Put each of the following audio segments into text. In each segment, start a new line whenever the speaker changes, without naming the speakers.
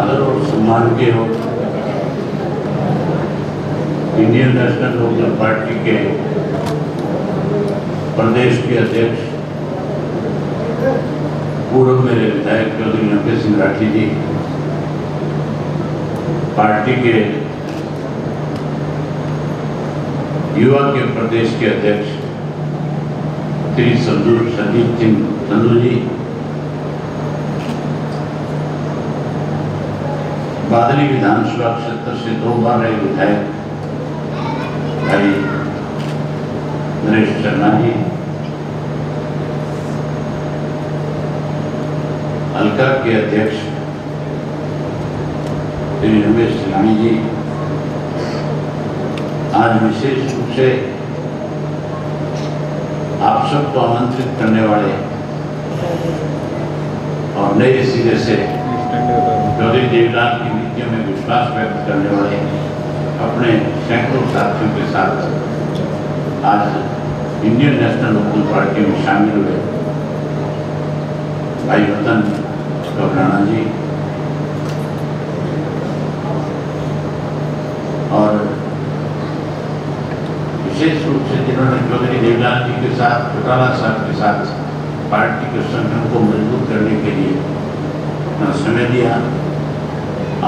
आदर और सम्मान के हो इंडियन नेशनल लोकदल पार्टी के प्रदेश के अध्यक्ष पूर्व मेरे विधायक चौधरी नब्बे सिंह राठी जी, पार्टी के युवा के प्रदेश के अध्यक्ष श्री संदीप सिंह संधू जी, बादली विधानसभा क्षेत्र से 2 बार रहे विधायक भाई नरेश शर्मा जी, हल्का के अध्यक्ष श्री रमेश सिलानी जी, आज विशेष रूप से आप सबको आमंत्रित करने वाले और नए सिरे से चौधरी देवलाल की नीतियों में विश्वास व्यक्त करने वाले अपने सैकड़ों साथियों के साथ आज इंडियन नेशनल लोकदल पार्टी में शामिल हुए भाई वतन घबराना जी और विशेष रूप से जिन्होंने चौधरी देवलाल जी के साथ, चौटाला साहब के साथ पार्टी के संगठन को मजबूत करने के लिए अपना समय दिया।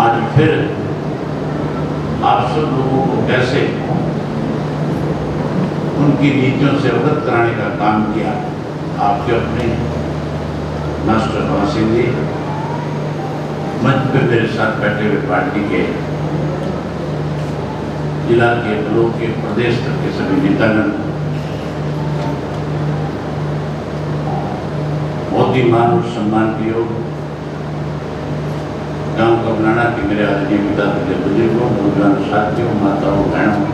आज फिर आप सब लोगों को कैसे उनकी नीतियों से अवगत कराने का काम किया, आपके अपने मास्टर भवन सिंह जी, मंच पे मेरे साथ बैठे हुए पार्टी के जिला के, ब्लॉक के, प्रदेश तक के सभी नेतागण, बहुत ही मान और सम्मान के योग गांव कबलाना के मेरे आदरणीय पिता के बुजुर्गों, नौजवान साथियों, माताओं, बहनों,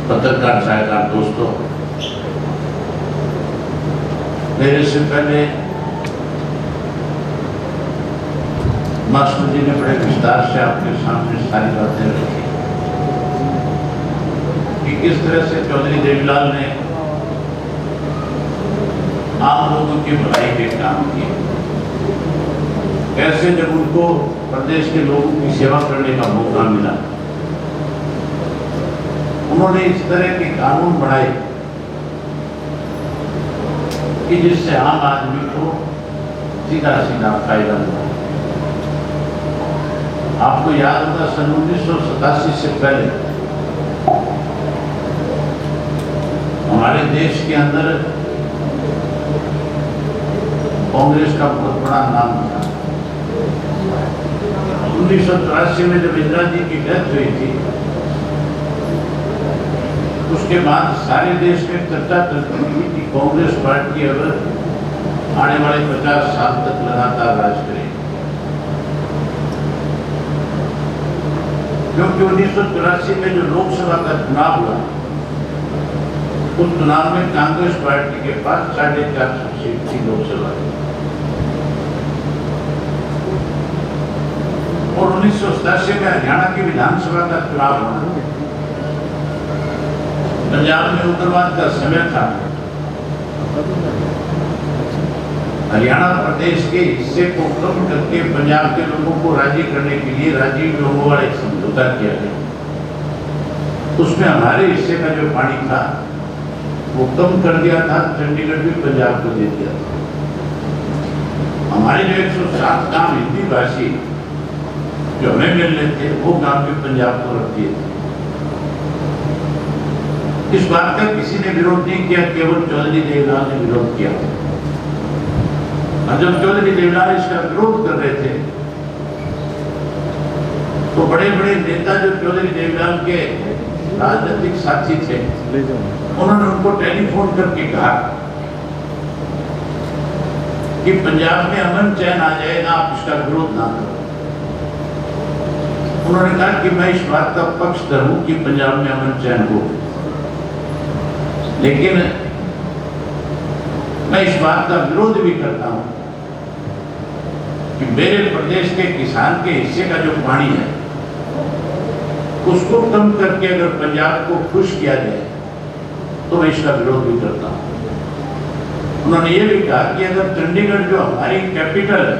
पत्रकार सहायकार दोस्तों, मेरे से पहले मास्टर जी ने बड़े विस्तार से आपके सामने सारी बातें रखी कि किस तरह से चौधरी देवलाल ने आम लोगों की भलाई के काम किए, कैसे जब उनको प्रदेश के लोगों की सेवा करने का मौका मिला उन्होंने इस तरह के कानून बनाए कि जिससे आम आदमी को सीधा सीधा फायदा हुआ। आपको याद होगा सन 1987 से पहले हमारे देश के अंदर कांग्रेस का बहुत बड़ा नाम था। 1983 में जब इंदिरा जी की डेथ हुई थी, उसके बाद सारे देश में चर्चा चलती थी कि कांग्रेस पार्टी अगर आने वाले 50 साल तक लगातार राज करेगी, क्योंकि 1983 में जो लोकसभा का चुनाव हुआ, उस चुनाव में कांग्रेस पार्टी के पास 450 सीट थी लोकसभा की, और 1987 में हरियाणा की विधानसभा का चुनाव हुआ। पंजाब में उग्रवाद का समय था, हरियाणा प्रदेश के हिस्से को कम करके पंजाब के लोगों को राजी करने के लिए राजीव लोगों वाला एक समझौता किया गया। उसमें हमारे हिस्से का जो पानी था वो कम कर दिया था, चंडीगढ़ भी पंजाब को दे दिया था। हमारे जो 107 गांव हिंदी भाषी जो हमें मिलने थे वो गांव भी पंजाब को रख दिए थे। इस बात का किसी ने विरोध नहीं किया, केवल चौधरी देवलाल ने विरोध किया। और जब चौधरी देवलाल इसका विरोध कर रहे थे तो बड़े बड़े नेता जो चौधरी देवलाल के राजनीतिक साथी थे, उन्होंने उनको टेलीफोन करके कहा कि पंजाब में अमन चैन आ जाएगा, आप इसका विरोध ना करो। उन्होंने कहा कि मैं इस बात का पक्षधर हूं कि पंजाब में अमन चैन हो, लेकिन मैं इस बात का विरोध भी करता हूं कि मेरे प्रदेश के किसान के हिस्से का जो पानी है उसको कम करके अगर पंजाब को खुश किया जाए तो मैं इसका विरोध भी करता हूं। उन्होंने ये भी कहा कि अगर चंडीगढ़ जो हमारी कैपिटल है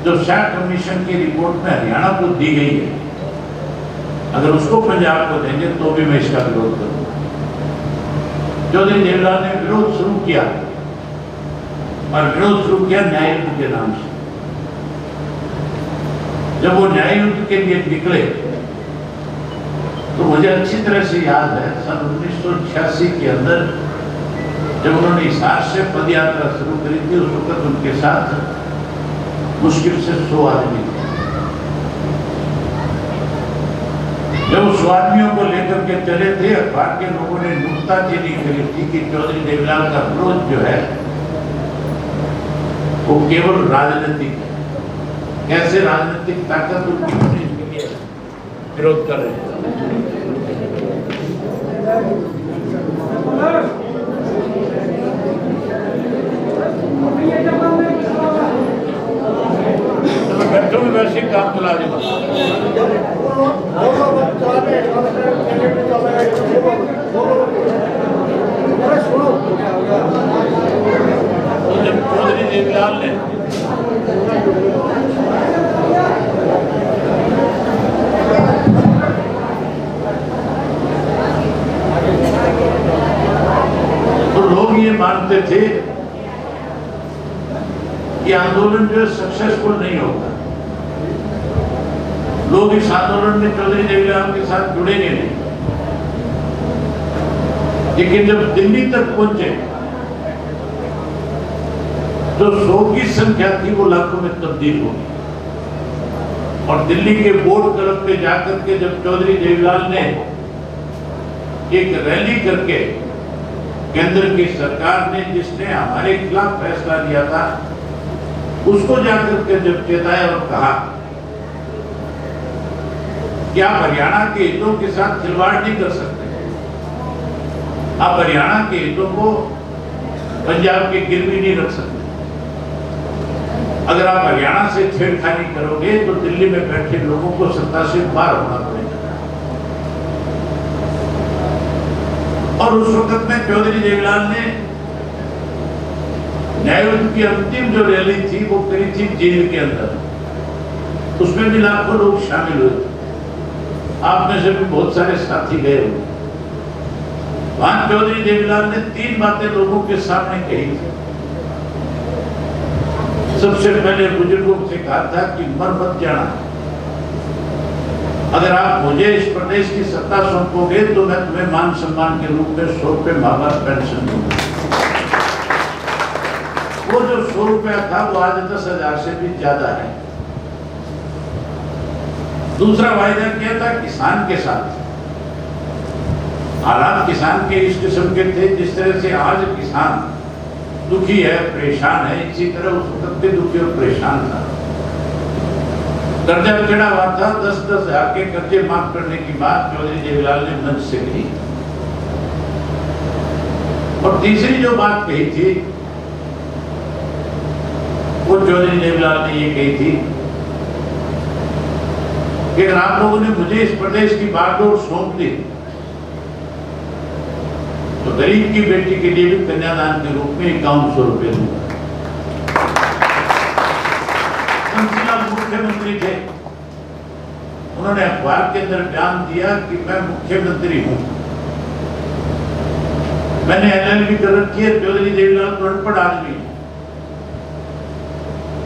जो शाह कमीशन की रिपोर्ट में हरियाणा को दी गई है, अगर उसको पंजाब को देंगे तो भी मैं इसका विरोध करूंगा। चौधरी देवलाल ने विरोध शुरू किया और विरोध शुरू किया न्याय युद्ध के नाम से। जब वो न्याय युद्ध के लिए निकले तो मुझे अच्छी तरह से याद है, सन 1986 के अंदर जब उन्होंने हिसार से पद यात्रा शुरू करी थी, उस वक्त उनके साथ मुश्किल से 100 आदमी थे। जब उस आदमियों को लेकर के चले थे, अखबार के लोगों ने नुक्ताचीनी करी थी कि चौधरी देवलाल का विरोध जो है वो केवल राजनीतिक है। कैसे राजनीतिक ताकत उनकी होने के लिए विरोध कर रहे हैं। बैठो में वैसे काम चला दूंगा। जब चौधरी देवलाल ने तो लोग ये मानते थे कि आंदोलन जो सक्सेसफुल नहीं होगा, लोग इस आंदोलन में चौधरी देवलाल के साथ जुड़ेंगे नहीं। लेकिन जब दिल्ली तक पहुंचे तो 100 की संख्या थी वो लाखों में तब्दील हो गई। और दिल्ली के बोर्ड क्लब पे जाकर के जब चौधरी देवलाल ने एक रैली करके केंद्र की सरकार ने जिसने हमारे खिलाफ फैसला लिया था उसको जाकर के जब चेताया और कहा कि आप हरियाणा के हितों के साथ खिलवाड़ नहीं कर सकते, आप हरियाणा के हितों को पंजाब के गिरवी नहीं रख सकते। अगर आप हरियाणा से छेड़खानी करोगे तो दिल्ली में बैठे लोगों को सत्ता से बाहर होना पड़ेगा। और उस वक्त में चौधरी देवलाल ने न्याय युद्ध की अंतिम जो रैली थी वो करी थी जेल के अंदर, उसमें भी लाखों लोग शामिल हुए। आप में से भी बहुत सारे साथी गए हुए। वहां चौधरी देवलाल ने 3 बातें लोगों के सामने कही थी। सबसे पहले बुजुर्गों से कहा था कि मर मत जाना, अगर आप मुझे इस प्रदेश की सत्ता सौंपोगे तो मैं तुम्हें मान सम्मान के रूप में 100 रुपये माँ-बाप पेंशन दूंगा। वो जो 100 रुपया था वो आज 10,000 से भी ज्यादा है। दूसरा वायदा किया था किसान के साथ। हालात किसान के इस किस्म के थे जिस तरह से आज किसान दुखी है, परेशान है, इसी तरह उस वक्त भी दुखी और परेशान था। कर्जा चढ़ा हुआ था, 10-10 हजार के कर्जे माफ करने की बात चौधरी देवलाल ने मंच से कही। और तीसरी जो बात कही थी वो चौधरी देवलाल ने ये कही थी कि अगर आप लोगों ने मुझे इस प्रदेश की बागडोर सौंप दी तो गरीब की बेटी के लिए भी कन्यादान के रूप में 5100 रुपये दूंगा। मुख्यमंत्री थे, उन्होंने अखबार के अंदर बयान दिया कि मैं मुख्यमंत्री हूं, मैंने LLB कर रखी है। चौधरी देवलाल तो अनपढ़ आदमी है।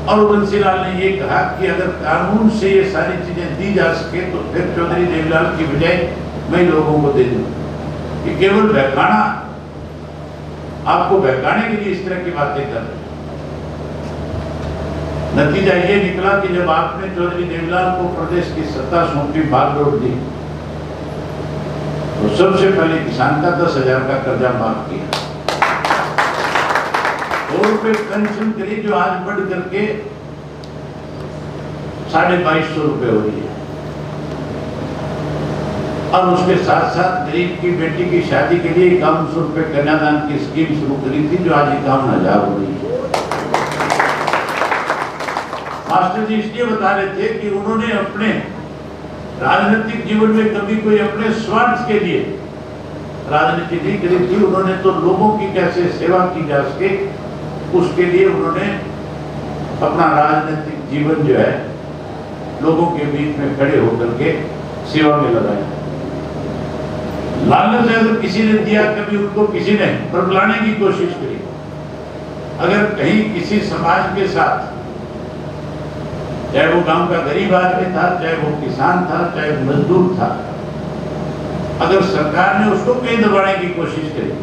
और बंसीलाल ने ये कहा कि अगर कानून से ये सारी चीजें दी जा सके तो फिर चौधरी देवलाल की बजाय मैं लोगों को दे दूं। ये केवल बहकाना, आपको बहकाने के लिए इस तरह की बातें कर रहे हैं। नतीजा ये निकला कि जब आपने चौधरी देवलाल को प्रदेश की सत्ता सौंपी, बागडोर दी, तो सबसे पहले किसान का 10,000 का कर्जा माफ किया। 100 रुपये पेंशन करी जो आज बढ़ करके 2250 रुपये हो रही है। और उसके साथ साथ गरीब की बेटी की शादी के लिए 5100 रुपये कन्यादान की स्कीम शुरू करी थी जो आज 51,000 हो रही है। मास्टर जी इसलिए बता रहे थे कि उन्होंने अपने राजनीतिक जीवन में कभी कोई अपने स्वार्थ के लिए राजनीति नहीं करी थी। उन्होंने तो लोगों की कैसे सेवा की जा सके उसके लिए उन्होंने अपना राजनीतिक जीवन जो है लोगों के बीच में खड़े होकर के सेवा में लगाया। लालच अगर किसी ने दिया, कभी उनको किसी ने बरगलाने की कोशिश करी, अगर कहीं किसी समाज के साथ, चाहे वो गांव का गरीब आदमी था, चाहे वो किसान था, चाहे मजदूर था, अगर सरकार ने उसको कहीं दबाने की कोशिश करी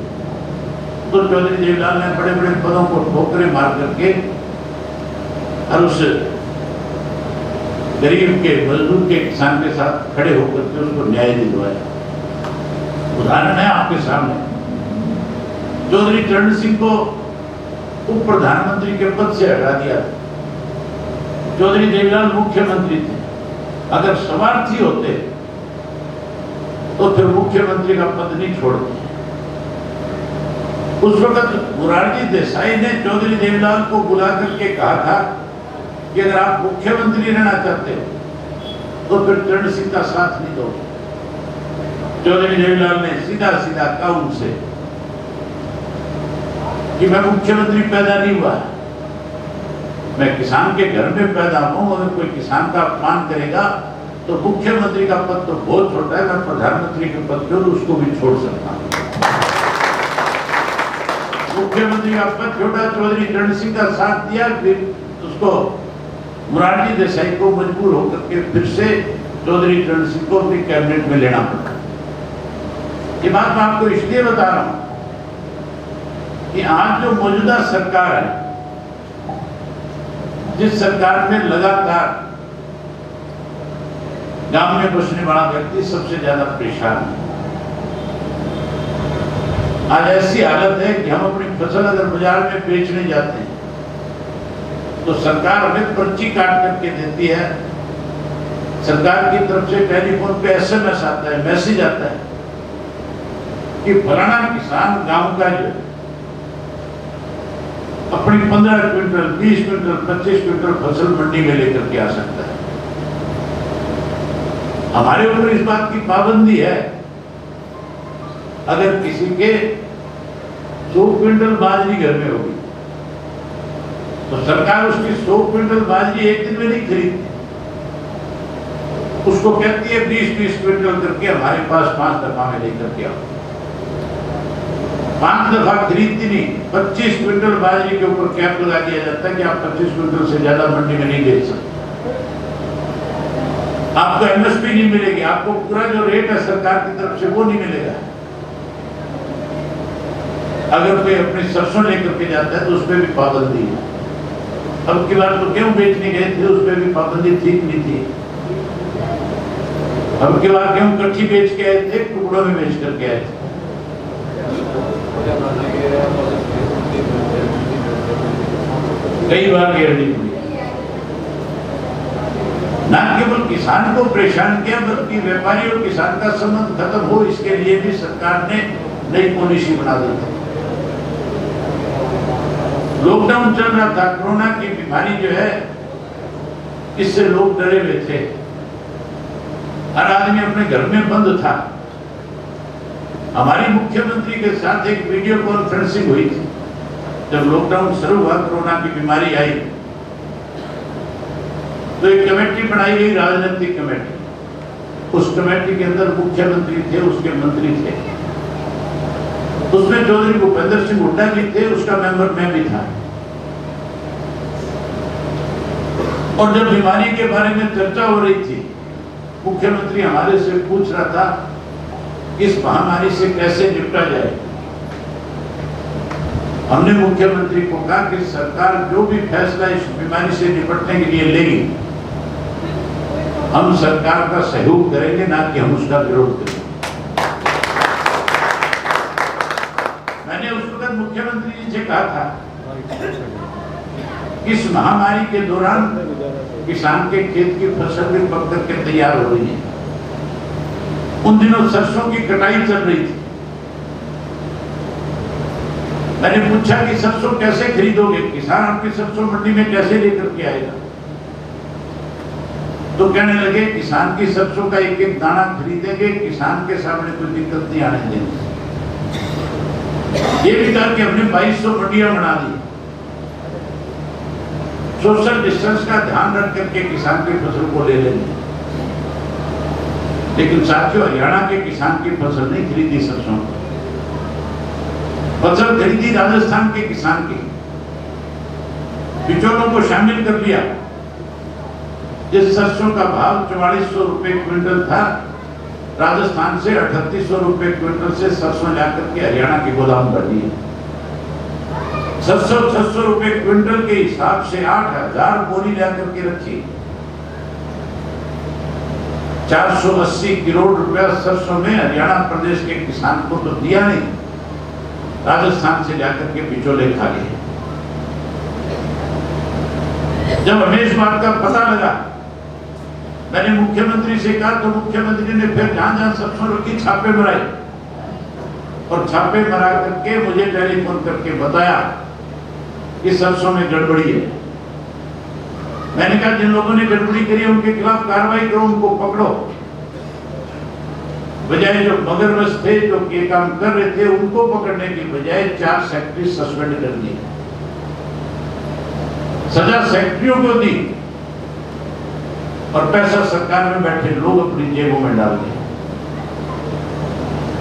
तो चौधरी देवीलाल ने बड़े बड़े पदों को ठोकरें मार करके और उस गरीब के, मजदूर के, किसान के साथ खड़े होकर के उसको न्याय दिलवाया। उदाहरण है आपके सामने। चौधरी चरण सिंह को उप प्रधानमंत्री के पद से हटा दिया। चौधरी देवीलाल मुख्यमंत्री थे। अगर स्वार्थी होते तो फिर मुख्यमंत्री का पद नहीं छोड़ते। उस वक्त मोरारजी देसाई ने चौधरी देवीलाल को बुला करके कहा था कि अगर आप मुख्यमंत्री रहना चाहते हो तो फिर चरण सिंह का साथ नहीं दो। चौधरी देवीलाल ने सीधा सीधा कहा उनसे कि मैं मुख्यमंत्री पैदा नहीं हुआ, मैं किसान के घर में पैदा हूं। अगर कोई किसान का अपमान करेगा तो मुख्यमंत्री का पद तो बहुत छोटा है, मैं प्रधानमंत्री के पद पर उसको भी छोड़ सकता हूं। मुख्यमंत्री का पद छोटा, चौधरी चरण सिंह का साथ दिया, फिर उसको मोरारजी देसाई को मजबूर होकर के फिर से चौधरी चरण सिंह को अपनी कैबिनेट में लेना पड़ा। ये बात मैं आपको इसलिए बता रहा हूं कि आज जो मौजूदा सरकार है, जिस सरकार में लगातार गांव में बसने वाला व्यक्ति सबसे ज्यादा परेशान है। आज ऐसी हालत है कि हम अपनी फसल अगर बाजार में बेचने जाते हैं तो सरकार हमें पर्ची काट करके देती है। सरकार की तरफ से टेलीफोन पे SMS आता है, मैसेज आता है कि फलाना किसान गांव का जो अपनी 15 क्विंटल, 20 क्विंटल, 25 क्विंटल फसल मंडी में लेकर के आ सकता है। हमारे ऊपर इस बात की पाबंदी है, अगर किसी के 100 क्विंटल बाजरी घर में होगी तो सरकार उसकी 100 क्विंटल बाजरी एक दिन में नहीं खरीदती, उसको कहती है 20-20 क्विंटल करके हमारे पास 5 दफा में लेकर के आओ। 5 दफा खरीदती नहीं, 25 क्विंटल बाजरी के ऊपर कैप लगा दिया जाता है कि आप 25 क्विंटल से ज्यादा मंडी में नहीं बेच सकते, आपको MSP नहीं मिलेगी, आपको पूरा जो रेट है सरकार की तरफ से वो नहीं मिलेगा। अगर कोई अपनी सरसों लेकर के जाता है तो उस पर भी पाबंदी है। अब की बार तो गेहूं बेचने गए थे, उस पर भी पाबंदी ठीक नहीं थी। अब की बार गेहूं कट्ठी बेच के आए थे, टुकड़ों में बेच करके आए थे। कई बार गारंटी हुई। न केवल किसान को परेशान किया बल्कि व्यापारी और किसान का संबंध खत्म हो, इसके लिए भी सरकार ने नई पॉलिसी बना दी थी। लॉकडाउन चल रहा था, कोरोना की बीमारी जो है इससे लोग डरे हुए थे, हर आदमी अपने घर में बंद था। हमारी मुख्यमंत्री के साथ एक वीडियो कॉन्फ्रेंसिंग हुई थी जब लॉकडाउन शुरू हुआ, कोरोना की बीमारी आई तो एक कमेटी बनाई गई, राजनीतिक कमेटी। उस कमेटी के अंदर मुख्यमंत्री थे, उसके मंत्री थे, उसमें चौधरी भूपेंद्र सिंह हुड्डा भी थे, उसका मेंबर मैं भी था। और जब बीमारी के बारे में चर्चा हो रही थी, मुख्यमंत्री हमारे से पूछ रहा था इस महामारी से कैसे निपटा जाए। हमने मुख्यमंत्री को कहा कि सरकार जो भी फैसला इस बीमारी से निपटने के लिए लेगी, हम सरकार का सहयोग करेंगे, ना कि हम उसका विरोध करेंगे। मैंने उस वक्त मुख्यमंत्री जी से कहा था इस महामारी के दौरान किसान के खेत की फसल भी पक करके तैयार हो रही है। उन दिनों सरसों की कटाई चल रही थी। मैंने पूछा कि सरसों कैसे खरीदोगे, किसान आपकी सरसों मंडी में कैसे लेकर के आएगा? तो कहने लगे किसान की सरसों का एक एक दाना खरीदेंगे, किसान के सामने कोई दिक्कत नहीं आने देंगे। ये भी कहा कि हमने 2200 मंडियां बना दी। सोशल डिस्टेंस का ध्यान रख करके किसान की फसल को ले लेंगे, लेकिन साथियों हरियाणा के किसान की फसल नहीं खरीदी, सरसों फसल खरीदी राजस्थान के किसान की, बिचौलों को शामिल कर लिया। जिस सरसों का भाव 4400 रुपए क्विंटल था, राजस्थान से 3800 रुपए क्विंटल से सरसों लाकर के हरियाणा के गोदाम कर दिए। 600 रुपए क्विंटल के हिसाब से 8000 बोरी लाकर के रखी। 480 करोड़ रुपया सरसों में हरियाणा प्रदेश के किसान को तो दिया नहीं, राजस्थान से जाकर के बिचौले खा लिए। जब हमें इस बात का पता लगा, मैंने मुख्यमंत्री से कहा, तो मुख्यमंत्री ने फिर जहां जहां सरसों रखी छापे मराए, और छापे मरा करके मुझे टेलीफोन करके बताया कि सरसों में गड़बड़ी है। मैंने कहा जिन लोगों ने गड़बड़ी करी है उनके खिलाफ कार्रवाई करो, उनको पकड़ो। बजाय जो मगरमच्छ थे जो ये काम कर रहे थे उनको पकड़ने की बजाय 4 सेक्रेटरी सस्पेंड कर दिए, सजा सेक्रेटरियों को दी, और पैसा सरकार में बैठे लोग अपनी जेबों में डाल दिए।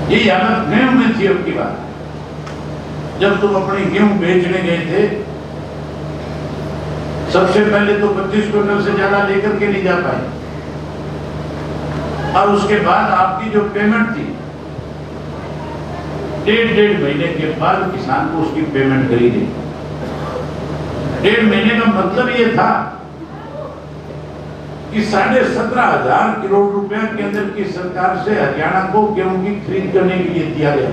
ये हालत गेहूं में थी। अब की बात, जब तुम अपनी गेहूं बेचने गए थे, सबसे पहले तो 25 क्विंटल से ज्यादा लेकर के नहीं जा पाए, और उसके बाद आपकी जो पेमेंट थी, डेढ़ महीने के बाद किसान को उसकी पेमेंट करी गई। 1.5 महीने का मतलब ये था कि 17,500 करोड़ रुपया केंद्र की सरकार से हरियाणा को गेहूं की खरीद करने के लिए दिया गया।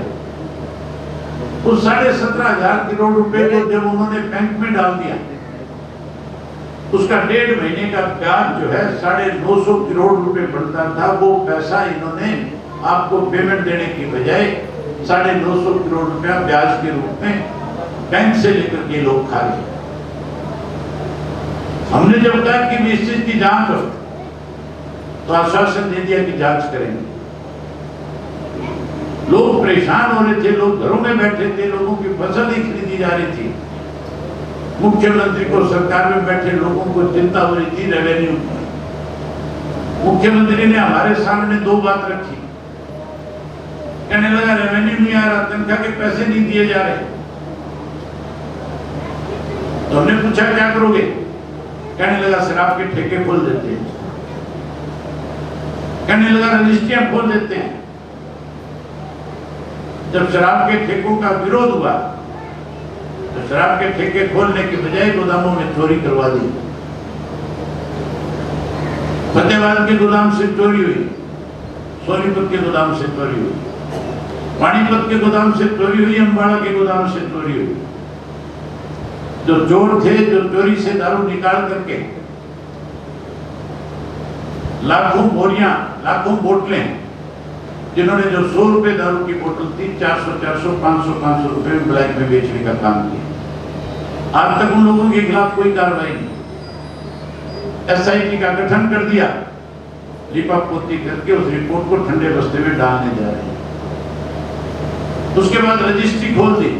उस 17,500 करोड़ रुपए को जब उन्होंने बैंक में डाल दिया, उसका 1.5 महीने का ब्याज जो है 950 करोड़ रुपए बनता था, वो पैसा इन्होंने आपको पेमेंट देने की बजाय 950 करोड़ रुपया ब्याज के रूप में बैंक से लेकर के लोग खा गए। हमने जब कहा कि इस चीज की जांच हो, तो आश्वासन दे दिया कि जांच करेंगे। लोग परेशान हो रहे थे, लोग घरों में बैठे थे, लोगों की फसल ही खरीदी जा रही थी। मुख्यमंत्री को, सरकार में बैठे लोगों को चिंता हो रही थी रेवेन्यू की। मुख्यमंत्री ने हमारे सामने 2 बात रखी, कहने लगा रेवेन्यू नहीं आ रहा, तनख्वाह के पैसे नहीं दिए जा रहे। तो हमने पूछा क्या करोगे? कहने लगा शराब के ठेके खोल देते हैं, कहने लगा रजिस्ट्रियां खोल देते हैं। जब शराब के ठेकों का विरोध हुआ, तो शराब के ठेके खोलने के बजाय गोदामों में चोरी करवा दी। फतेहाबाद के गोदाम से चोरी हुई, सोनीपत के गोदाम से चोरी हुई, पानीपत के गोदाम से चोरी हुई, अम्बाड़ा के गोदाम से चोरी हुई। जो चोर थे, जो चोरी से दारू निकाल करके लाखों बोरियां, लाखों बोतलें, जिन्होंने जो 100 रुपए दारू की बोतल थी 400, 500 रुपए में ब्लैक में बेचने का काम किया। आज तक उन लोगों के खिलाफ कोई कार्रवाई नहीं। एसआईटी का गठन कर दिया, लिपापोती करके उस रिपोर्ट को ठंडे बस्ते में डालने जा रहे हैं। उसके बाद रजिस्ट्री खोल दी।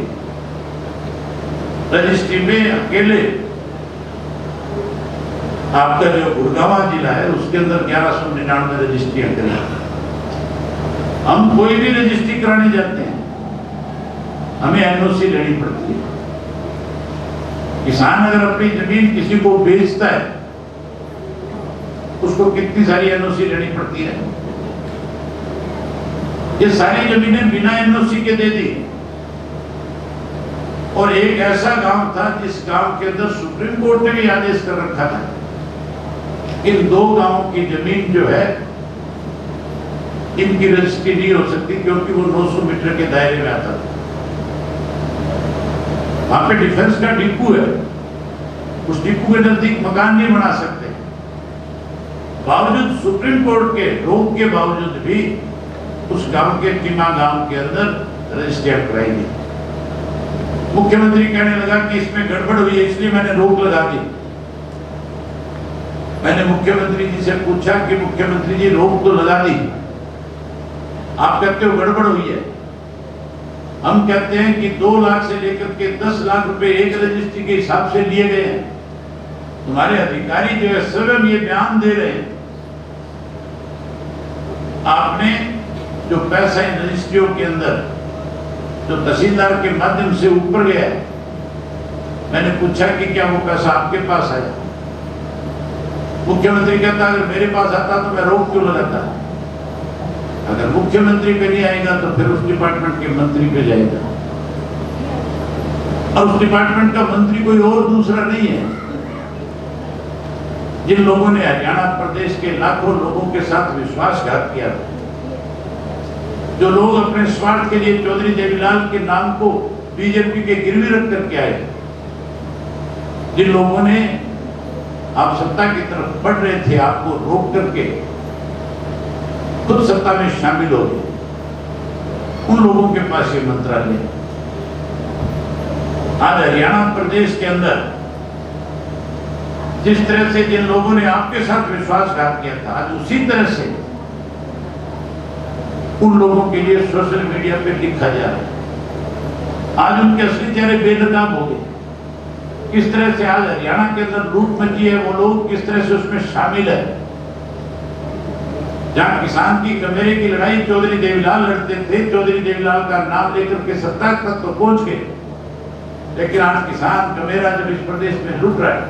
रजिस्ट्री में अकेले आपका जो गुड़गांव जिला है उसके अंदर 1199 रजिस्ट्रियां करी। हम कोई भी रजिस्ट्री कराने जाते हैं, हमें एनओसी लेनी पड़ती है। किसान अगर अपनी जमीन किसी को बेचता है, उसको कितनी सारी एनओसी लेनी पड़ती है। ये सारी जमीनें बिना एनओसी के दे दी। और एक ऐसा गांव था जिस गांव के अंदर सुप्रीम कोर्ट ने भी आदेश कर रखा था, इन 2 गांवों की जमीन जो है इनकी रजिस्ट्री नहीं हो सकती, क्योंकि वो 900 मीटर के दायरे में आता था। वहां पे डिफेंस का डिपो है, उस डिपो के नजदीक मकान नहीं बना सकते। बावजूद सुप्रीम कोर्ट के रोक के बावजूद भी उस गांव के टीमा गांव के अंदर रजिस्ट्रियां कराई गई। मुख्यमंत्री कहने लगा कि इसमें गड़बड़ हुई है, इसलिए मैंने रोक लगा दी। मैंने मुख्यमंत्री जी से पूछा कि मुख्यमंत्री जी रोक तो लगा दी, आप कहते हो गड़बड़ हुई है। हम कहते हैं कि 2 लाख से लेकर के 10 लाख रुपए एक रजिस्ट्री के हिसाब से लिए गए हैं। तुम्हारे अधिकारी जो है स्वयं ये बयान दे रहे हैं, आपने जो पैसा इन रजिस्ट्रियों के अंदर जो तहसीलदार के माध्यम से ऊपर गया है, मैंने पूछा कि क्या वो पैसा आपके पास आया? मुख्यमंत्री कहता अगर मेरे पास आता तो मैं रोक क्यों लगाता? अगर मुख्यमंत्री पे नहीं आएगा तो फिर उस डिपार्टमेंट के मंत्री पे जाएगा, और उस डिपार्टमेंट का मंत्री कोई और दूसरा नहीं है। जिन लोगों ने हरियाणा प्रदेश के लाखों लोगों के साथ विश्वासघात किया, जो लोग अपने स्वार्थ के लिए चौधरी देवीलाल के नाम को बीजेपी के गिरवी रख करके आए, जिन लोगों ने आप सत्ता की तरफ बढ़ रहे थे, आपको रोक करके खुद सत्ता में शामिल हो गए, उन लोगों के पास ये मंत्रालय। आज हरियाणा प्रदेश के अंदर जिस तरह से जिन लोगों ने आपके साथ विश्वासघात किया था, आज उसी तरह से उन लोगों के लिए सोशल मीडिया पे लिखा जा रहा है। आज उनके असली चेहरे बेनकाब हो गए। किस तरह से आज हरियाणा के अंदर लूट मची है, वो लोग किस तरह से उसमें शामिल है। जहां किसान की कमेरे की लड़ाई चौधरी देवीलाल लड़ते थे, चौधरी देवीलाल का नाम लेकर के सत्ता तक तो पहुंच गए, लेकिन आज किसान कमेरा जब इस प्रदेश में लूट रहा है,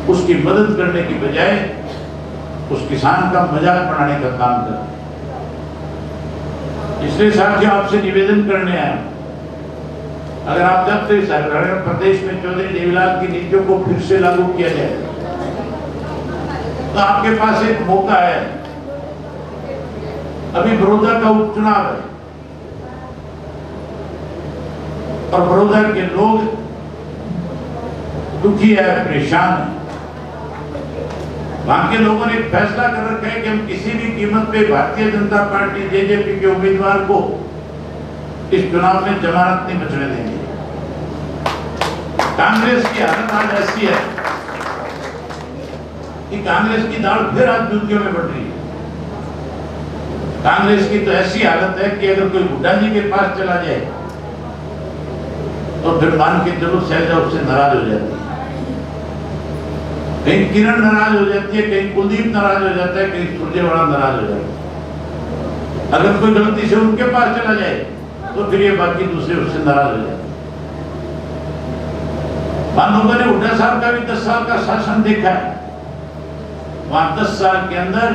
उसकी मदद करने की बजाय उस किसान का मजाक बनाने का काम कर रहे हैं। इसलिए साथियों, आपसे निवेदन करने आया, अगर आप जब से हरियाणा प्रदेश में चौधरी देवीलाल की नीतियों को फिर से लागू किया जाए तो आपके पास एक मौका है। अभी बड़ौदा का उपचुनाव है और बड़ौदा के लोग दुखी है, परेशान है। वहां के लोगों ने फैसला कर रखा है कि हम किसी भी कीमत पे भारतीय जनता पार्टी जेजेपी के उम्मीदवार को इस चुनाव में जमानत नहीं बचने देंगे। कांग्रेस की हालत आज ऐसी है कि कांग्रेस की दाल फिर आज जूतियों में बढ़ रही है। कांग्रेस की तो ऐसी हालत है कि अगर कोई बुड्ढा जी के पास चला जाए तो फिर मान के चलो शैलजा उससे नाराज हो जाती है, कहीं किरण नाराज हो जाती है, कहीं कुलदीप नाराज हो जाता है, कहीं सुरजेवाला नाराज हो जाता है। अगर कोई गलती से उनके पास चला जाए तो फिर ये बाकी दूसरे उससे नाराज हो जाते हैं। वहां लोगों ने हुड्डा साहब का भी 10 साल का शासन देखा है। वहां 10 साल के अंदर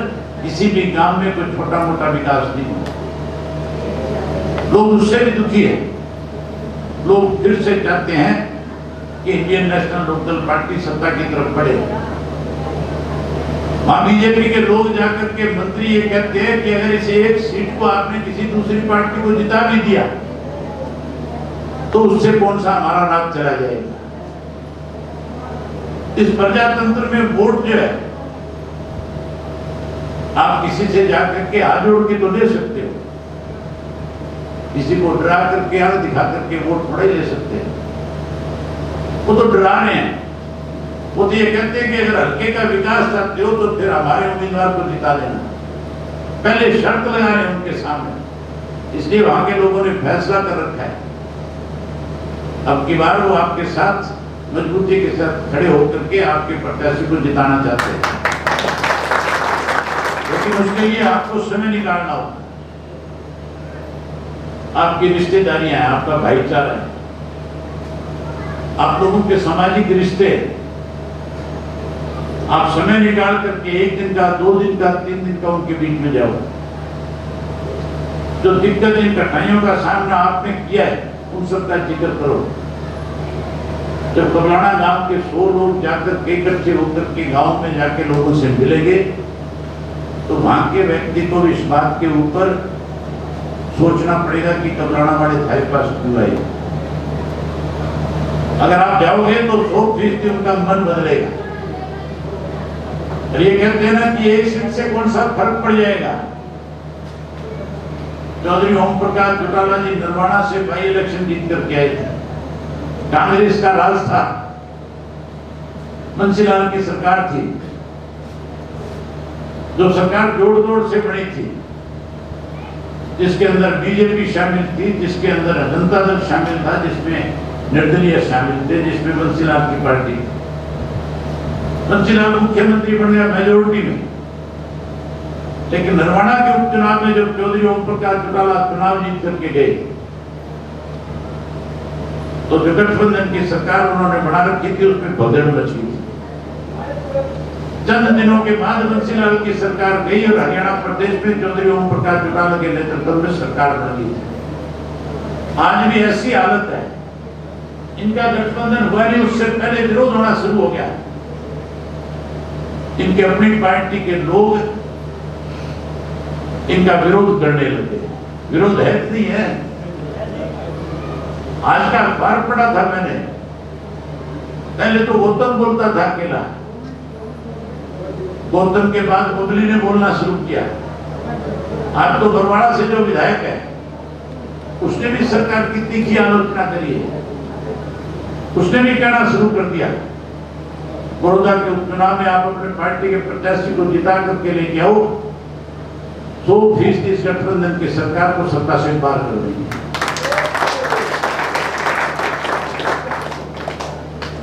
किसी भी गांव में कोई छोटा मोटा विकास नहीं हुआ। लोग उससे भी दुखी है। लोग फिर से चाहते हैं कि इंडियन नेशनल लोकदल पार्टी सत्ता की तरफ बढ़े। वहां बीजेपी के लोग जाकर के मंत्री ये कहते हैं कि अगर इसे एक सीट को आपने किसी दूसरी पार्टी को जिता भी दिया तो उससे कौन सा हमारा लाभ चला जाएगा। इस प्रजातंत्र में वोट जो है, आप किसी से जाकर के हाथ जोड़ के तो ले सकते हो, किसी को डरा करके आग दिखा करके वोट थोड़े ले सकते हैं। वो तो डरा रहे हैं। वो तो ये कहते हैं कि अगर हल्के का विकास चाहते हो तो फिर हमारे उम्मीदवार को जिता देना। पहले शर्त लगा रहे हैं उनके सामने। इसलिए वहां के लोगों ने फैसला कर रखा है, अब की बार वो आपके साथ मजबूती के साथ खड़े होकर के आपके प्रत्याशी को जिताना चाहते हैं। लेकिन उसके लिए आपको समय निकालना होगा। आपकी रिश्तेदारियां हैं, आपका भाईचारा है, आप लोगों के सामाजिक रिश्ते। आप समय निकाल करके 1 दिन का, 2 दिन का, 3 दिन का उनके बीच में जाओ। जो दिक्कतें, कठिनाइयों का सामना आपने किया है उन सब का जिक्र करो। जब कबलाना गांव के 100 लोग जाकर के इकट्ठे होकर के गांव में जाके लोगों से मिलेंगे तो वहां के व्यक्ति को इस बात के ऊपर सोचना पड़ेगा कि कबलाना वाले थाई पास क्यों आए। अगर आप जाओगे तो 100% उनका मन बदलेगा। और ये कहते हैं ना कि एक सीट से कौन सा फर्क पड़ जाएगा। चौधरी ओम प्रकाश चौटाला जी नरवाना से बाई इलेक्शन जीत करके आए थे। कांग्रेस का राज था, बंसीलाल की सरकार थी, जो सरकार जोड़ तोड़ से बनी थी, जिसके अंदर बीजेपी शामिल थी, जिसके अंदर जनता दल शामिल था, जिसमें निर्दलीय शामिल थे, जिसमें बंसीलाल की पार्टी। बंसीलाल मुख्यमंत्री बन गया मेजोरिटी में, लेकिन नरवाना के उपचुनाव में जब चौधरी ओम प्रकाश चौटाला चुनाव जीत करके गए तो जो गठबंधन की सरकार उन्होंने बना रखी थी उसमें भगदड़ मची थी। चंद दिनों के बाद बंसीलाल की सरकार गई और हरियाणा प्रदेश में चौधरी ओम प्रकाश चौटाला के नेतृत्व में सरकार बनी थी। आज भी ऐसी हालत है, इनका गठबंधन हुआ नहीं, उससे पहले विरोध होना शुरू हो गया। इनके अपनी पार्टी के लोग इनका विरोध करने लगे। विरोध है कि नहीं है? आज का अखबार पढ़ा था मैंने, पहले तो गौतम बोलता था अकेला, गौतम के बाद बबली ने बोलना शुरू किया। आज तो बरवाड़ा से जो विधायक है उसने भी सरकार की तीखी आलोचना करी है, उसने भी कहना शुरू कर दिया बड़ौदा के उपचुनाव में आप अपने पार्टी के प्रत्याशी को जिता करके लेके आओ, 100% इस गठबंधन की सरकार को सत्ता से पार कर देंगे।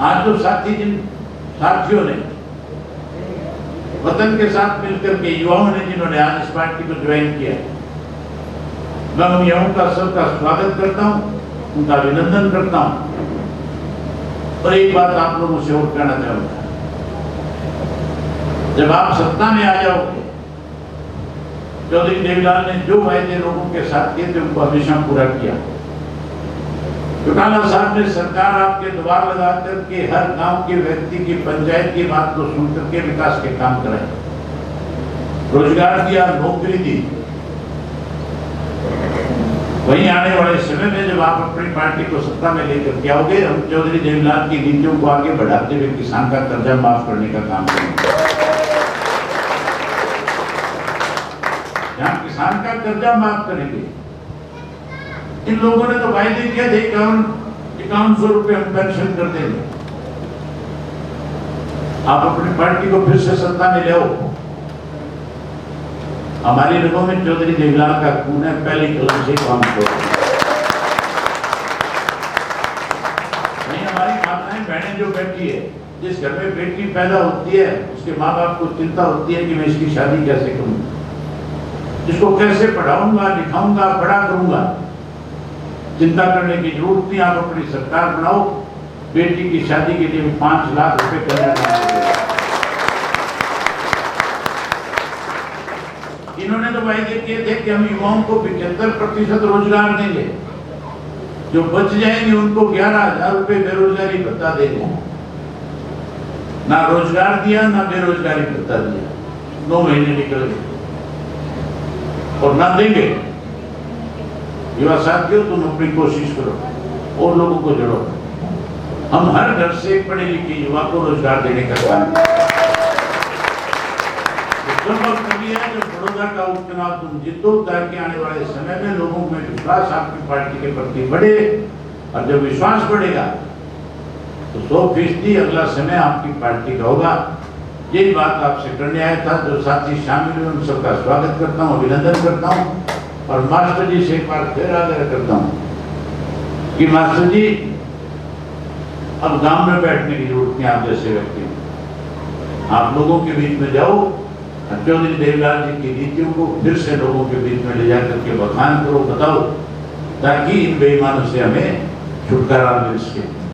आज जो जिन साथियों ने वतन के साथ मिलकर के युवाओं ने जिन्होंने आज इस पार्टी को ज्वाइन किया, मैं उन युवाओं का सबका स्वागत करता हूं, उनका अभिनंदन करता हूं। और एक बात आप लोगों से और कहना चाहूंगा, जब आप सत्ता में आ जाओगे, चौधरी देवीलाल ने जो वायदे लोगों के साथ किए थे उनको हमेशा पूरा किया। चौटाला साहब ने सरकार आपके द्वार लगा करके हर गांव के व्यक्ति की पंचायत की बात को सुनकर के विकास के काम कराए, रोजगार दिया, नौकरी दी। वहीं आने वाले समय में जब आप अपनी पार्टी को सत्ता में लेकर के आओगे, हम चौधरी देवीलाल की नीतियों को आगे बढ़ाते हुए किसान का कर्जा माफ करने का काम करेंगे। जहां किसान का कर्जा माफ करेंगे, इन लोगों ने तो वायदे किए थे 5100 रुपये हम पेंशन कर देंगे। आप अपनी पार्टी को फिर से सत्ता में ले आओ, हमारी रगों में चौधरी देवीलाल का खून है, पहली कलम से काम करो। नहीं, हमारी माताएं बहनें जो बैठी है, जिस घर में बेटी पैदा होती है उसके माँ बाप को चिंता होती है कि मैं इसकी शादी कैसे करूं, जिसको कैसे पढ़ाऊंगा, लिखाऊंगा, बड़ा करूंगा। चिंता करने की जरूरत नहीं, आप अपनी सरकार बनाओ, बेटी की शादी के लिए 5 लाख रुपए करने। इन्होंने तो वायदे किए थे कि हम युवाओं को 75% रोजगार देंगे, जो बच जाएंगे उनको 11,000 रुपए बेरोजगारी भत्ता देंगे। ना रोजगार दिया, ना बेरोजगारी भत्ता दिया, 9 महीने निकल गए और ना देंगे। युवा साथियों, तुम अपनी कोशिश करो और लोगों को जोड़ो। हम हर घर से पढ़े लिखे युवा को रोजगार देने का काम जब बड़ौदा का उपचुनाव तुम जीतो, ताकि आने वाले समय में लोगों में विश्वास आपकी पार्टी के प्रति बढ़े, और जब विश्वास बढ़ेगा तो 100% अगला समय आपकी पार्टी का होगा। यही बात आपसे करने आया था। जो साथी शामिल हुए उन सबका स्वागत करता हूँ, अभिनंदन करता हूँ, और मास्टर जी से एक बार फिर आग्रह करता हूँ कि मास्टर जी, अब गांव में बैठने की जरूरत नहीं, आप जैसे व्यक्ति आप लोगों के बीच में जाओ, चौधरी देवीलाल जी की नीतियों को फिर से लोगों के बीच में ले जाकर के बखान करो, बताओ, ताकि इन बेईमानों से हमें छुटकारा मिल सके।